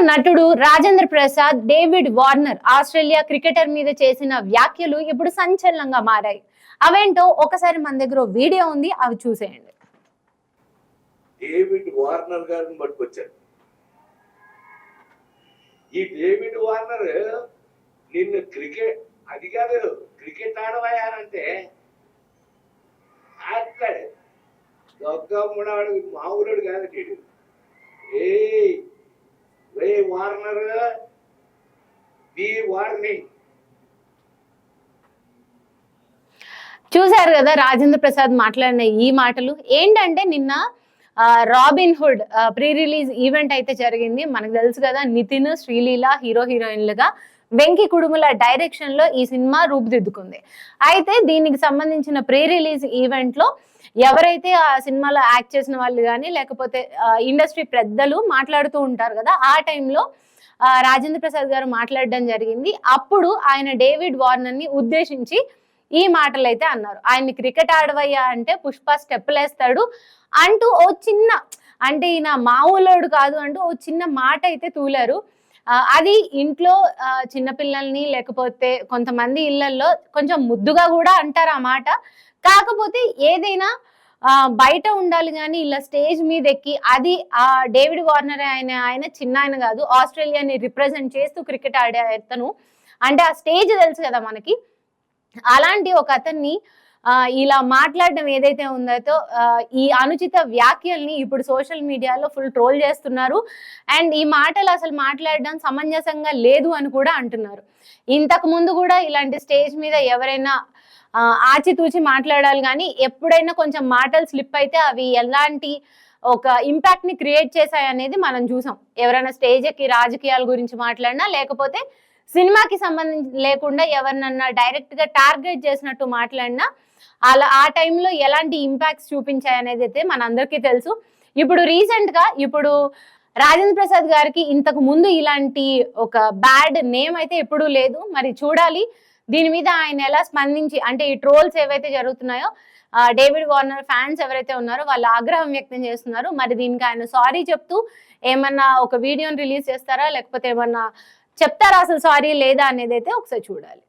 నటుడు Rajendra Prasad David Warner Australia cricketer మీద చేసిన వ్యాఖ్యలు ఇప్పుడు సంచలనంగా మారాయి. అవేంటో ఒకసారి మన దగ్గర వీడియో ఉంది, అవి చూసేయండి. డేవిడ్ వార్నర్ గారిని పట్టుకొచ్చారు. ఈ డేవిడ్ వార్నర్ నిన్ను అది కాదు క్రికెట్ ఆడవయారంటే ఆడతాడు. దొగ్గమ్మడాడు మామూలుడు కాదు నీడు. ఏ వార్నర్ బి వార్నింగ్. చూశారు కదా రాజేంద్ర ప్రసాద్ మాట్లాడిన ఈ మాటలు. ఏంటంటే నిన్న robin hood pre release event అయితే జరిగింది. మనకు తెలుసు కదా, నితిన్, శ్రీలీల హీరోయిన్లుగా వెంకీ కుడుముల డైరెక్షన్ లో ఈ సినిమా రూపుదిద్దుకుంది. అయితే దీనికి సంబంధించిన ప్రీ రిలీజ్ ఈవెంట్ లో ఎవరైతే ఆ సినిమాలో యాక్ట్ చేసిన వాళ్ళు కానీ లేకపోతే ఇండస్ట్రీ పెద్దలు మాట్లాడుతూ ఉంటారు కదా, ఆ టైంలో రాజేంద్ర ప్రసాద్ గారు మాట్లాడడం జరిగింది. అప్పుడు ఆయన డేవిడ్ వార్నర్ ని ఉద్దేశించి ఈ మాటలు అయితే అన్నారు. ఆయన్ని క్రికెట్ ఆడవయ్యా అంటే పుష్ప స్టెప్పులేస్తాడు అంటూ ఓ చిన్న, అంటే ఈయన మామూలోడు కాదు అంటూ ఓ చిన్న మాట అయితే తూలారు. అది ఇంట్లో చిన్నపిల్లల్ని లేకపోతే కొంతమంది ఇళ్లలో కొంచెం ముద్దుగా కూడా అంటారు ఆ మాట. కాకపోతే ఏదైనా బయట ఉండాలి కానీ ఇలా స్టేజ్ మీద ఎక్కి, అది ఆ డేవిడ్ వార్నర్ ఆయన చిన్న ఆయన కాదు, ఆస్ట్రేలియాని రిప్రజెంట్ చేస్తూ క్రికెట్ ఆడే అతను. అంటే ఆ స్టేజ్ తెలుసు కదా మనకి. అలాంటి ఒక అతన్ని ఇలా మాట్లాడడం ఏదైతే ఉందో, ఈ అనుచిత వ్యాఖ్యల్ని ఇప్పుడు సోషల్ మీడియాలో ఫుల్ ట్రోల్ చేస్తున్నారు. అండ్ ఈ మాటలు అసలు మాట్లాడడం సమంజసంగా లేదు అని కూడా అంటున్నారు. ఇంతకు ముందు కూడా ఇలాంటి స్టేజ్ మీద ఎవరైనా ఆచితూచి మాట్లాడాలి కానీ ఎప్పుడైనా కొంచెం మాటలు స్లిప్ అయితే అవి ఎలాంటి ఒక ఇంపాక్ట్ ని క్రియేట్ చేశాయి అనేది మనం చూసాం. ఎవరైనా స్టేజ్ ఎక్కి రాజకీయాల గురించి మాట్లాడినా లేకపోతే సినిమాకి సంబంధించి లేకుండా ఎవరినన్నా డైరెక్ట్ గా టార్గెట్ చేసినట్టు మాట్లాడినా అలా ఆ టైంలో ఎలాంటి ఇంపాక్ట్స్ చూపించాయి అనేది అయితే మనందరికీ తెలుసు. ఇప్పుడు రీసెంట్ గా రాజేంద్ర ప్రసాద్ గారికి ఇంతకు ముందు ఇలాంటి ఒక బ్యాడ్ నేమ్ అయితే ఎప్పుడూ లేదు. మరి చూడాలి దీని మీద ఆయన ఎలా స్పందించి, అంటే ఈ ట్రోల్స్ ఏవైతే జరుగుతున్నాయో డేవిడ్ వార్నర్ ఫ్యాన్స్ ఎవరైతే ఉన్నారో వాళ్ళు ఆగ్రహం వ్యక్తం చేస్తున్నారు. మరి దీనికి ఆయన సారీ చెప్తూ ఏమన్నా ఒక వీడియోని రిలీజ్ చేస్తారా లేకపోతే ఏమన్నా చెప్తారా అసలు సారీ లేదా అనేది అయితే ఒకసారి చూడాలి.